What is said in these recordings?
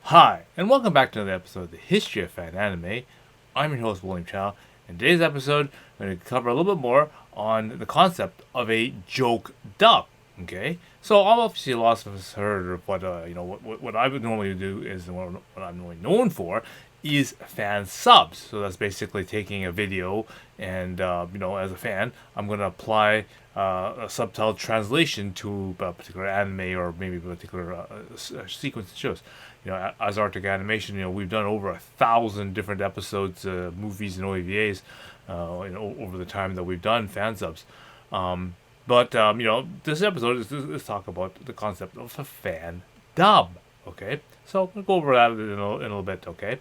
Hi, and welcome back to another episode of the History of Fan Anime. I'm your host, William Chow, and today's episode, I'm going to cover a little bit more on the concept of a joke dub. Okay, so obviously a lot of us heard of what I would normally do is what I'm normally known for is fan subs. So that's basically taking a video and as a fan, I'm going to apply a subtitle translation to a particular anime or maybe a particular sequence of shows. As Arctic Animation, we've done over 1,000 different episodes, movies and OVAs, over the time that we've done fan subs. But this episode is talk about the concept of a fan dub. Okay, so we'll go over that in a little bit. Okay,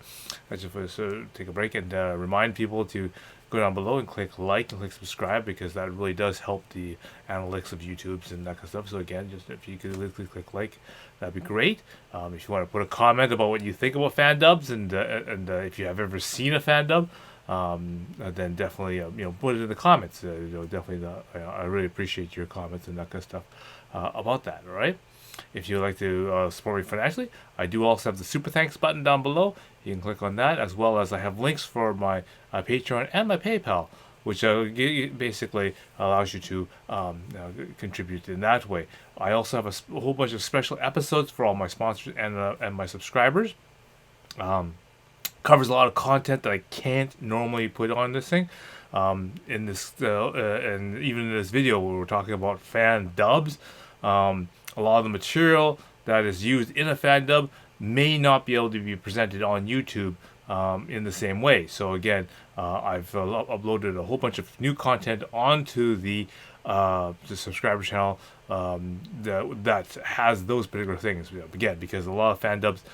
I just want to take a break and remind people to go down below and click like and click subscribe because that really does help the analytics of YouTube's and that kind of stuff. So again, just if you could click like, that'd be great. If you want to put a comment about what you think about fan dubs and if you have ever seen a fan dub, then definitely put it in the comments. Definitely, I really appreciate your comments and that kind of stuff about that. All right. If you'd like to support me financially, I do also have the super thanks button down below. You can click on that, as well as I have links for my Patreon and my PayPal, which basically allows you to contribute in that way. I also have a whole bunch of special episodes for all my sponsors and my subscribers. Covers a lot of content that I can't normally put on this thing. In this and even in this video where we're talking about fan dubs, a lot of the material that is used in a fan dub may not be able to be presented on YouTube in the same way. So again, I've uploaded a whole bunch of new content onto the subscriber channel that has those particular things. Again, because a lot of fan dubs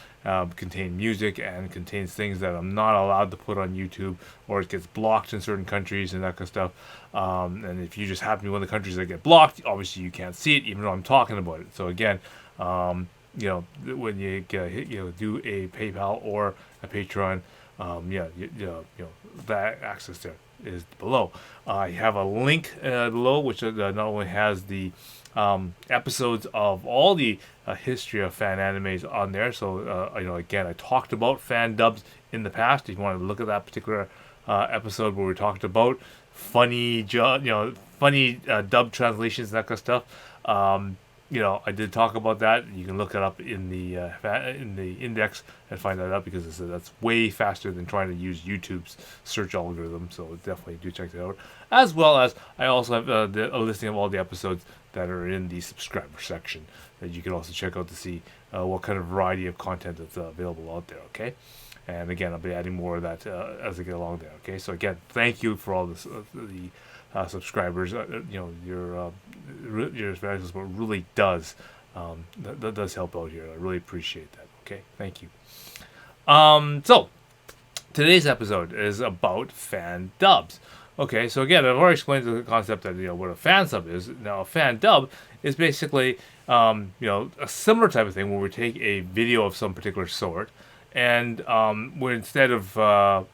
contain music and contains things that I'm not allowed to put on YouTube, or it gets blocked in certain countries and that kind of stuff. And if you just happen to be one of the countries that get blocked, obviously you can't see it, even though I'm talking about it. So again, when you do a PayPal or a Patreon, that access there is below. I have a link below which not only has the episodes of all the history of fan animes on there. So again, I talked about fan dubs in the past. If you want to look at that particular episode where we talked about funny dub translations and that kind of stuff. I did talk about that. You can look it up in the index and find that out because that's way faster than trying to use YouTube's search algorithm. So definitely do check that out. As well as I also have a listing of all the episodes that are in the subscriber section that you can also check out to see what kind of variety of content that's available out there. Okay. And again, I'll be adding more of that as I get along there. Okay. So again, thank you for all this subscribers. Your value support really does that does help out here. I really appreciate that. Okay, thank you. So today's episode is about fan dubs. Okay, so again, I've already explained the concept that what a fan sub is. Now, a fan dub is basically a similar type of thing where we take a video of some particular sort, and where instead of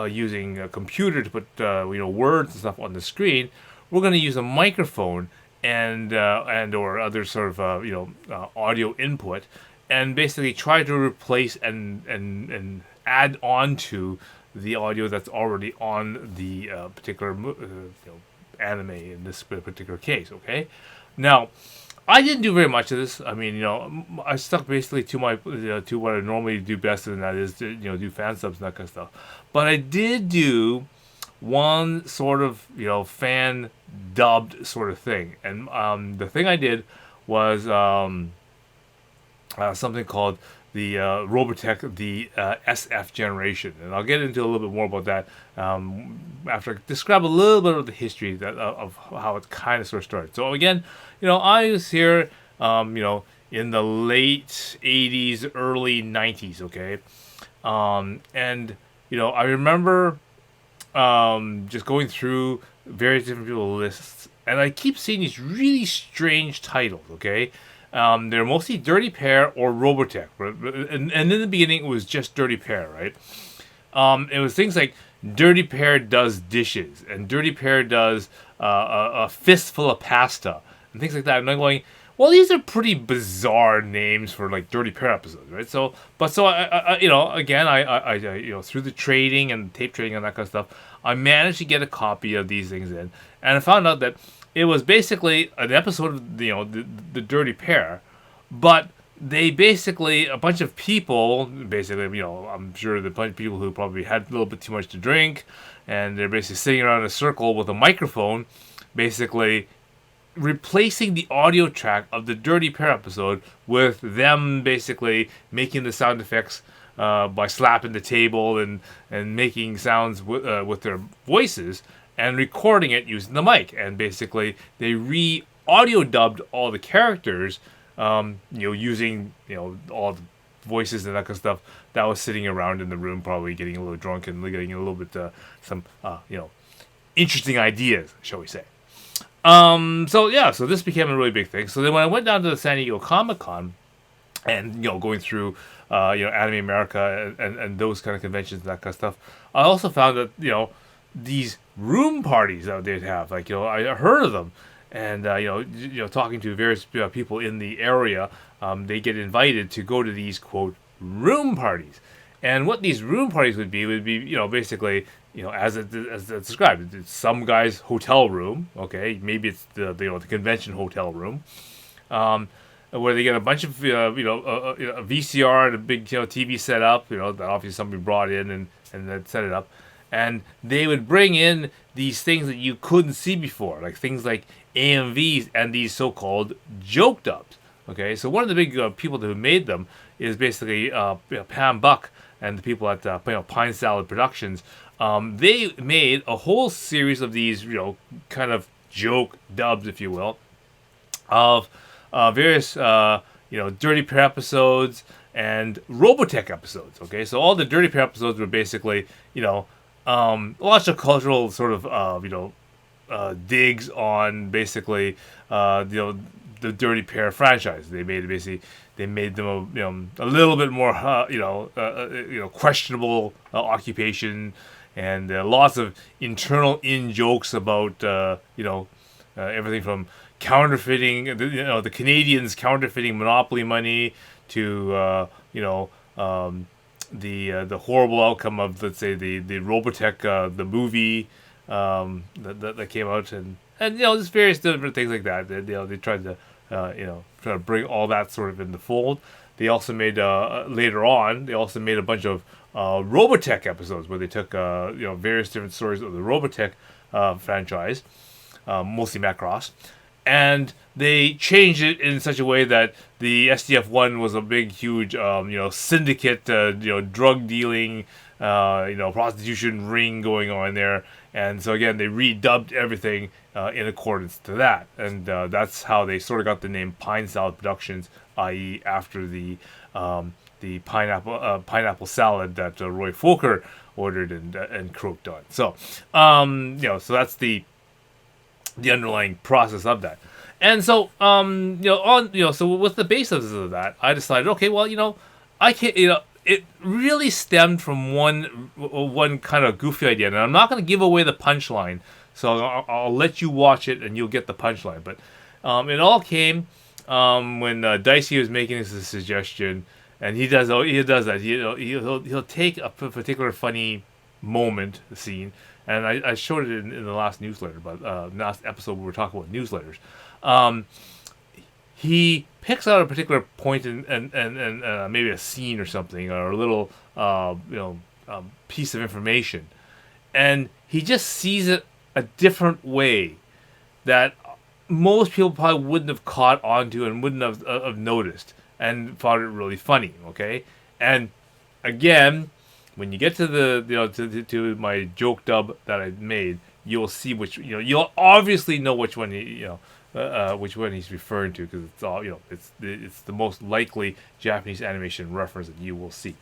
using a computer to put words and stuff on the screen, we're going to use a microphone and or other sort of audio input, and basically try to replace and add on to the audio that's already on the particular anime in this particular case. Okay, now I didn't do very much of this. I mean, I stuck basically to my to what I normally do best, and that is to do fan subs and that kind of stuff. But I did do one sort of fan dubbed sort of thing, and the thing I did was something called the Robotech, the SF generation, and I'll get into a little bit more about that after I describe a little bit of the history of how it kind of sort of started. So again, I was here, in the late '80s, early '90s, okay, and I remember just going through various different people's lists, and I keep seeing these really strange titles, okay. They're mostly Dirty Pair or Robotech, and in the beginning it was just Dirty Pair, right? It was things like Dirty Pair does dishes, and Dirty Pair does a fistful of pasta, and things like that. And I'm going, well, these are pretty bizarre names for like Dirty Pair episodes, right? So you know, again, you know, through the trading and tape trading and that kind of stuff, I managed to get a copy of these things in, and I found out that it was basically an episode of, you know, the Dirty Pair, but they basically, a bunch of people, basically, you know, I'm sure the bunch of people who probably had a little bit too much to drink, and they're basically sitting around in a circle with a microphone, basically replacing the audio track of the Dirty Pair episode with them basically making the sound effects by slapping the table and making sounds with their voices and recording it using the mic. And basically they audio dubbed all the characters, you know, using, you know, all the voices and that kind of stuff that was sitting around in the room, probably getting a little drunk and getting a little bit some you know, interesting ideas, shall we say. So yeah, so this became a really big thing. So then when I went down to the San Diego Comic-Con and, you know, going through, you know, Anime America and those kind of conventions and that kind of stuff, I also found that, you know, these room parties that they'd have, like, you know, I heard of them. And, you know, talking to various people in the area, they get invited to go to these, quote, room parties. And what these room parties would be, you know, basically, you know, as it's described, it's some guy's hotel room. Okay, maybe it's the you know, the convention hotel room, where they get a bunch of you know, a VCR and a big, you know, TV set up. You know, that obviously somebody brought in and then set it up, and they would bring in these things that you couldn't see before, like things like AMVs and these so-called joke dubs. Okay, so one of the big people who made them is basically you know, Pam Buck and the people at you know, Pine Salad Productions. They made a whole series of these, you know, kind of joke dubs, if you will, of various, you know, Dirty Pair episodes and Robotech episodes. Okay, so all the Dirty Pair episodes were basically, you know, lots of cultural sort of, you know, digs on basically, you know, the Dirty Pair franchise. They made them a little bit more, you know, questionable occupation. And lots of internal in-jokes about, you know, everything from counterfeiting, you know, the Canadians counterfeiting Monopoly money to, you know, the horrible outcome of, let's say, the Robotech, the movie that came out, and you know, just various different things like that. You know, they tried to, you know, try to bring all that sort of in the fold. They also made later on. They also made a bunch of Robotech episodes where they took you know, various different stories of the Robotech franchise, mostly Macross, and they changed it in such a way that the SDF-1 was a big, huge, you know, syndicate, you know, drug dealing, you know, prostitution ring going on there. And so again, they redubbed everything in accordance to that, and that's how they sort of got the name Pine Salad Productions, i.e., after the pineapple salad that Roy Fokker ordered and croaked on. So, you know, so that's the underlying process of that. And so, you know, so with the basis of that, I decided, okay, well, you know, I can't, you know, it really stemmed from one kind of goofy idea, and I'm not going to give away the punchline, so I'll let you watch it and you'll get the punchline. But it all came when Dicey was making this suggestion, and he does that. You know, he'll take a particular funny moment, scene, and I showed it in the last newsletter, but last episode we were talking about newsletters. He picks out a particular point and maybe a scene or something, or a little piece of information, and he just sees it a different way that most people probably wouldn't have caught onto and wouldn't have noticed, and found it really funny. Okay, and again, when you get to the to my joke dub that I made, you'll see which, you know, you'll obviously know which one which one he's referring to, because it's all, you know, it's the most likely Japanese animation reference that you will see.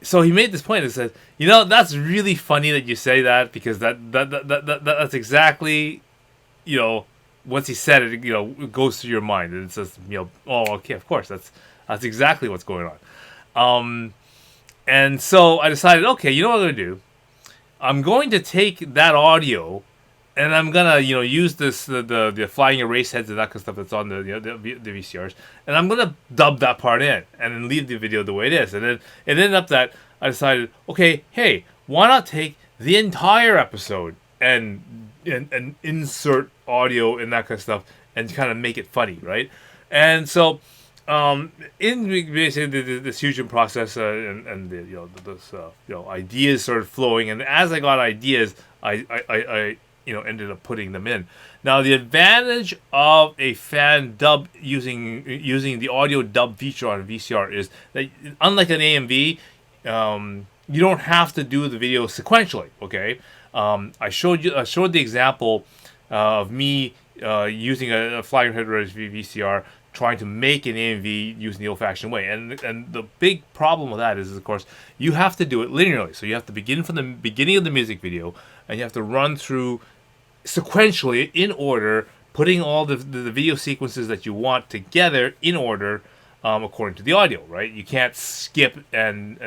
So he made this point and said, you know, that's really funny that you say that, because that's exactly, you know, once he said it, you know, it goes through your mind, and it says, you know, oh, okay, of course, that's exactly what's going on. And so I decided, okay, you know what I'm going to do? I'm going to take that audio and I'm gonna use this the flying erase heads and that kind of stuff that's on the VCRs, and I'm gonna dub that part in and then leave the video the way it is. And then it ended up that I decided, okay, hey, why not take the entire episode and insert audio and that kind of stuff and kind of make it funny, right? And so in basically this fusion process and the, this ideas started flowing, and as I got ideas, I ended up putting them in. Now the advantage of a fan dub using the audio dub feature on a VCR is that unlike an AMV, you don't have to do the video sequentially. Okay, I showed the example of me using a flying head VCR trying to make an AMV using the old-fashioned way, and the big problem with that is of course you have to do it linearly. So you have to begin from the beginning of the music video, and you have to run through sequentially in order, putting all the video sequences that you want together in order according to the audio, right? You can't skip and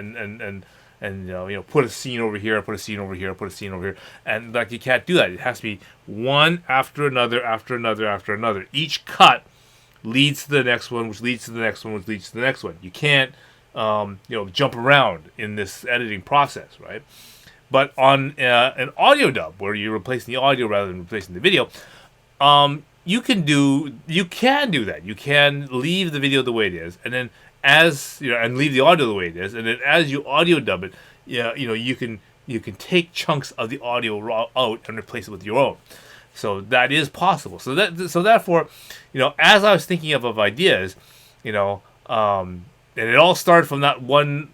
put a scene over here, put a scene over here, put a scene over here, and like you can't do that. It has to be one after another, after another, after another. Each cut leads to the next one, which leads to the next one, which leads to the next one. You can't jump around in this editing process, right? But on an audio dub, where you're replacing the audio rather than replacing the video, you can do that. You can leave the video the way it is, and then and leave the audio the way it is, and then as you audio dub it, you can take chunks of the audio out and replace it with your own. So that is possible. So therefore, as I was thinking of ideas, and it all started from that one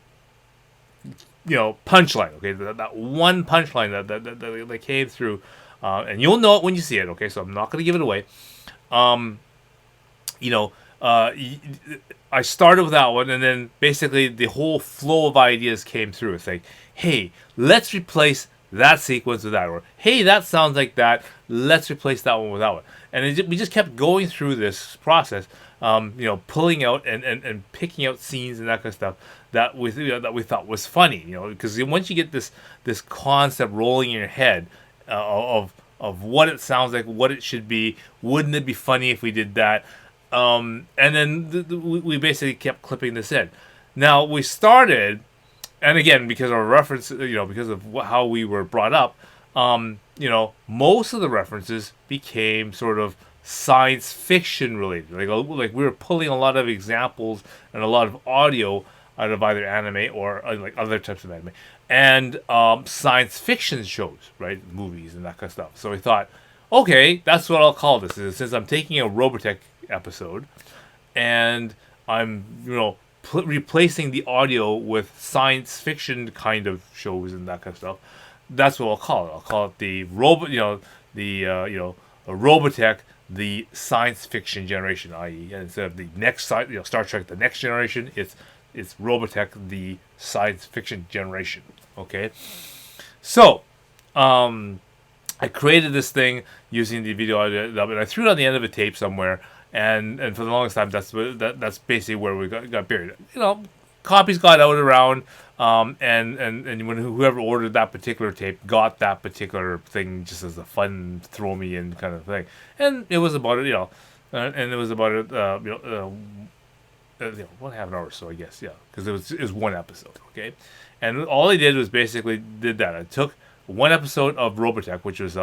punchline. Okay, that one punchline that came through, and you'll know it when you see it. Okay, so I'm not going to give it away. I started with that one, and then basically the whole flow of ideas came through. It's like, hey, let's replace that sequence with that, or hey, that sounds like that. Let's replace that one with that one, and we just kept going through this process. Pulling out and picking out scenes and that kind of stuff that we thought was funny, because once you get this concept rolling in your head of what it sounds like, what it should be, wouldn't it be funny if we did that? And then we basically kept clipping this in. Now we started, and again because of our reference, because of how we were brought up, most of the references became sort of science fiction related. Like we were pulling a lot of examples and a lot of audio out of either anime or like other types of anime and science fiction shows, right? Movies and that kind of stuff. So we thought, okay, that's what I'll call this. Since I'm taking a Robotech episode and I'm replacing the audio with science fiction kind of shows and that kind of stuff, that's what I'll call it. I'll call it the Robotech, the science fiction generation, i.e., instead of the next Star Trek, the next generation, it's Robotech, the science fiction generation. Okay, so I created this thing using the video audio, and I threw it on the end of a tape somewhere, and for the longest time, that's basically where we got buried. Copies got out around, and when whoever ordered that particular tape got that particular thing just as a fun throw me in kind of thing, and it was about it, and it was about it, 1.5 hours or so, I guess, yeah, because it was one episode, okay, and all I did was basically did that. I took one episode of Robotech, which was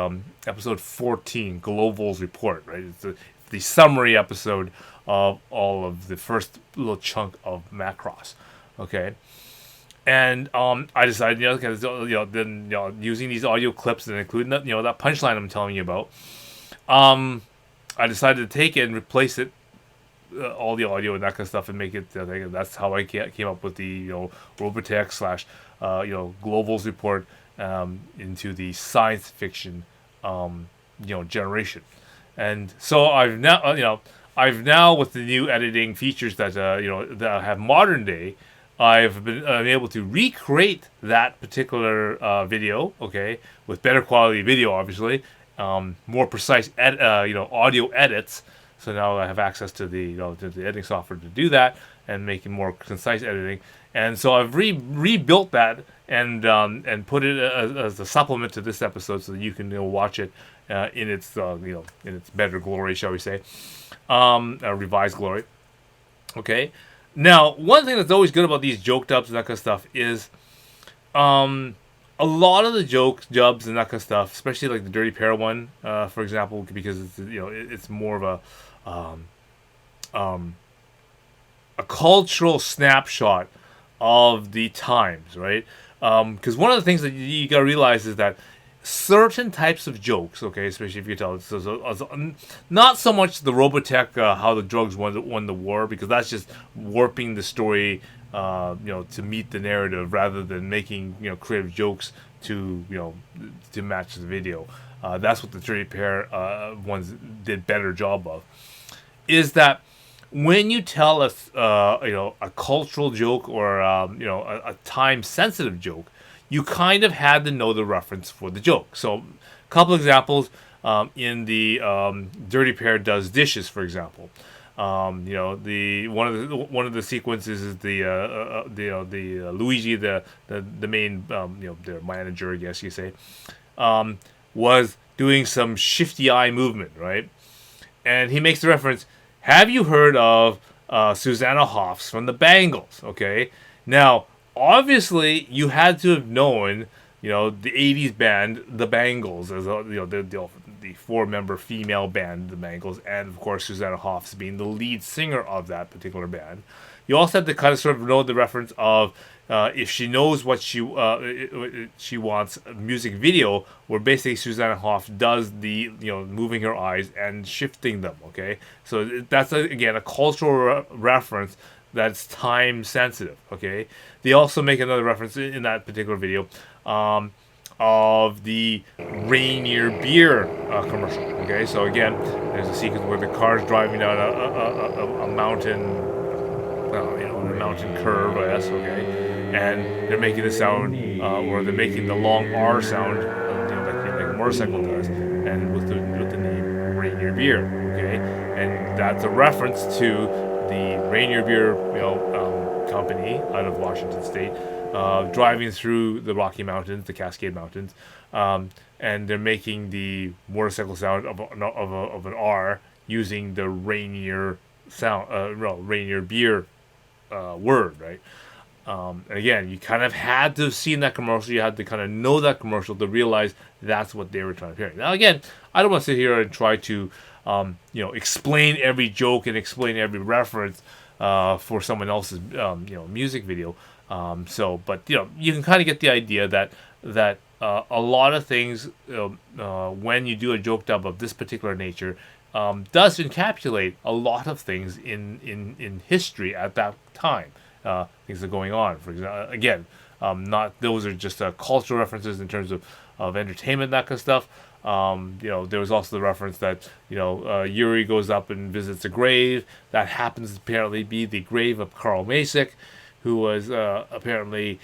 episode 14, Global's Report, right? It's the summary episode of all of the first little chunk of Macross. Okay, and I decided, using these audio clips and including that, that punchline I'm telling you about, I decided to take it and replace it, all the audio and that kind of stuff, and make it. That's how I came up with the Robotech / Global's Report into the science fiction generation, and so I've now with the new editing features that that have modern day, I've been able to recreate that particular video, okay, with better quality video, obviously, more precise audio edits. So now I have access to the to the editing software to do that and making more concise editing. And so I've rebuilt that and put it as a supplement to this episode so that you can watch it in its in its better glory, shall we say, revised glory. Okay. Now, one thing that's always good about these joke dubs and that kind of stuff is a lot of the joke dubs and that kind of stuff, especially like the Dirty Pair one, for example, because it's it's more of a cultural snapshot of the times, right? Because one of the things that you gotta realize is that certain types of jokes, okay, especially if you tell, not so much the Robotech, how the drugs won the war, because that's just warping the story, to meet the narrative rather than making creative jokes to to match the video. That's what the Dirty Pair ones did better job of. Is that when you tell a cultural joke or a time sensitive joke, you kind of had to know the reference for the joke. So, a couple examples in the Dirty Pair does dishes, for example. The one of the sequences is the Luigi, the main their manager, I guess you say, was doing some shifty eye movement, right? And he makes the reference. Have you heard of Susanna Hoffs from the Bangles? Okay, now obviously you had to have known the '80s band the Bangles, as the four-member female band the Bangles, and of course Susanna Hoffs being the lead singer of that particular band. You also have to kind of sort of know the reference of if she knows what she wants, a music video where basically Susanna Hoff does the moving her eyes and shifting them. Okay, so that's again a cultural reference that's time sensitive. Okay, they also make another reference in that particular video of the Rainier beer commercial. Okay, so again, there's a sequence where the car's driving down a mountain. A mountain curve, I guess, okay, and they're making the sound, or they're making the long R sound, like a motorcycle does, and with the name Rainier Beer, okay, and that's a reference to the Rainier Beer, company out of Washington State, driving through the Rocky Mountains, the Cascade Mountains, and they're making the motorcycle sound of an R using the Rainier sound, Rainier Beer word, right? And again, you kind of had to have seen that commercial. You had to kind of know that commercial to realize that's what they were trying to parody. Now, again, I don't want to sit here and try to, explain every joke and explain every reference for someone else's, music video. But you can kind of get the idea that a lot of things, when you do a joke dub of this particular nature, does encapsulate a lot of things in history at that time. Things that are going on. For example, again, not those are just cultural references in terms of entertainment, that kind of stuff. There was also the reference that Yuri goes up and visits a grave that happens to apparently be the grave of Carl Macek, who was apparently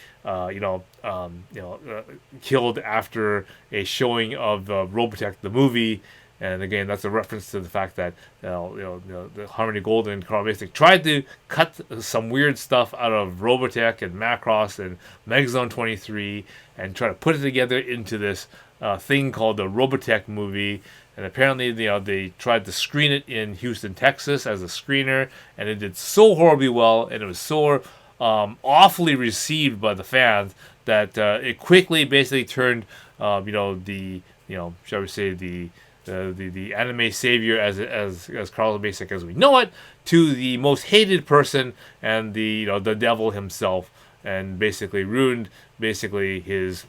killed after a showing of Robotech the movie. And again, that's a reference to the fact that the Harmony Gold and Carl Macek tried to cut some weird stuff out of Robotech and Macross and Megazone 23 and try to put it together into this thing called the Robotech movie. And apparently, they tried to screen it in Houston, Texas, as a screener, and it did so horribly well, and it was so awfully received by the fans that it quickly basically turned, shall we say, the anime savior as Carl Macek as we know it, to the most hated person and the devil himself, and basically ruined his his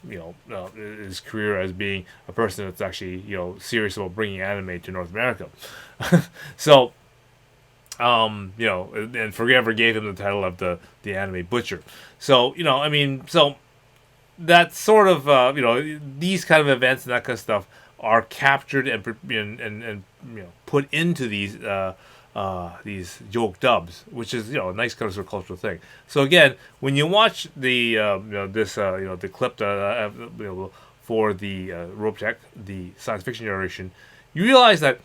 career as being a person that's actually serious about bringing anime to North America. So and forever gave him the title of the anime butcher. So so that's sort of these kind of events and that kind of stuff are captured and put into these joke dubs, which is a nice kind of cultural thing. So again, when you watch the the clip for the Robotech, the science fiction generation, you realize that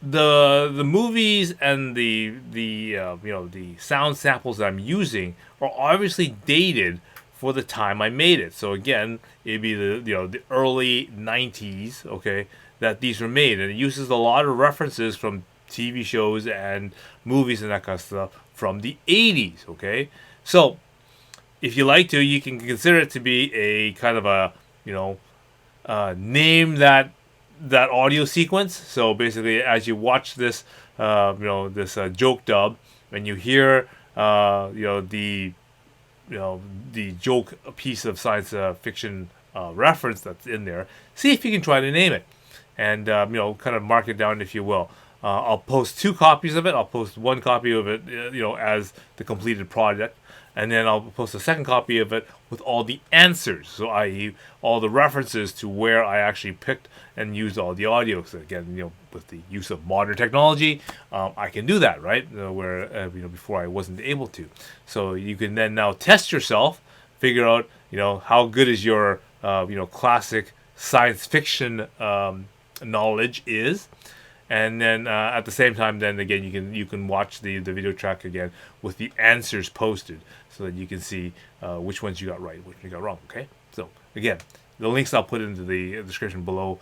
the movies and the sound samples that I'm using are obviously dated for the time I made it. So again, it'd be the early '90s, okay, that these were made, and it uses a lot of references from TV shows and movies and that kind of stuff from the 80s. Okay, so if you like to, you can consider it to be a kind of a, you know, name that audio sequence. So basically, as you watch this, this joke dub, and you hear, the joke piece of science fiction reference that's in there, see if you can try to name it, and kind of mark it down, if you will. I'll post 2 copies of it. I'll post 1 copy of it, as the completed project, and then I'll post a second copy of it with all the answers, so i.e. all the references to where I actually picked and used all the audio. So again, with the use of modern technology, I can do that, right? Where before I wasn't able to. So you can then now test yourself, figure out how good is your classic science fiction knowledge is. And then at the same time, then again, you can watch the video track again with the answers posted, so that you can see which ones you got right, which you got wrong. Okay, so again, the links I'll put into the description below.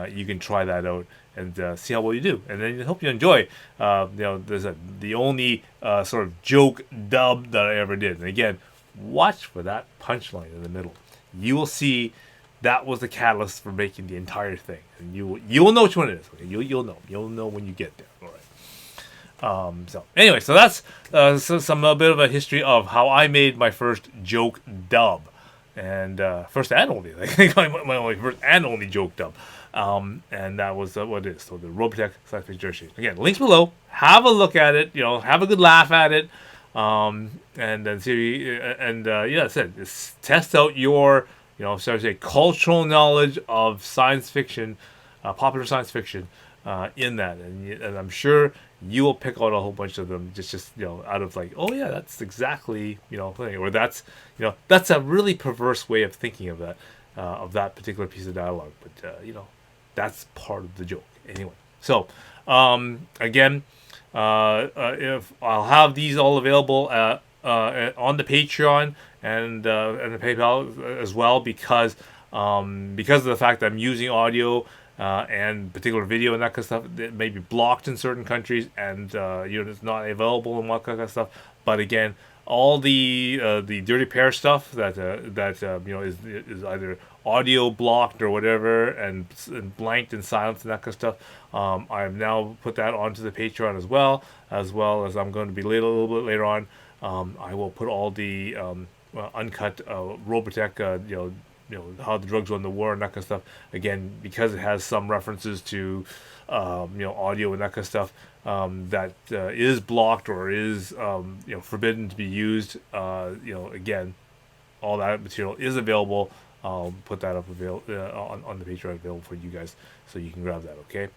You can try that out and see how well you do, and then I hope you enjoy. There's the only sort of joke dub that I ever did, and again, watch for that punchline in the middle. You will see. That was the catalyst for making the entire thing, and you'll know which one it is. Okay? You'll know when you get there. All right. So anyway, so that's some a bit of a history of how I made my first joke dub, and first and only. I think my only first and only joke dub, and that was what it is. So the Robotech science fiction jersey. Again, links below. Have a look at it. Have a good laugh at it, and then see. And I said, just test out your. So I say cultural knowledge of science fiction, popular science fiction, in that, and I'm sure you will pick out a whole bunch of them just out of like, oh yeah, that's exactly thing, or that's a really perverse way of thinking of that particular piece of dialogue, but that's part of the joke anyway. So again, if I'll have these all available on the Patreon and the PayPal as well, because of the fact that I'm using audio and particular video and that kind of stuff, it may be blocked in certain countries, and it's not available and what kind of stuff. But again, all the Dirty Pair stuff that is either audio blocked or whatever, and blanked and silenced and that kind of stuff. I have now put that onto the Patreon as well as I'm going to be a little bit later on. I will put all the uncut Robotech, how the drugs won the war and that kind of stuff. Again, because it has some references to, audio and that kind of stuff that is blocked or is, forbidden to be used. Again, all that material is available. I'll put that up on the Patreon, available for you guys, so you can grab that. Okay,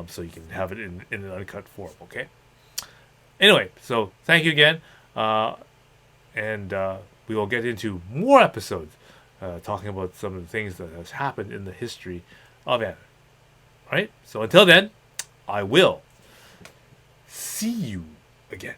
so you can have it in an uncut form. Okay. Anyway, so thank you again. And we will get into more episodes talking about some of the things that has happened in the history of anime. All right? So until then, I will see you again.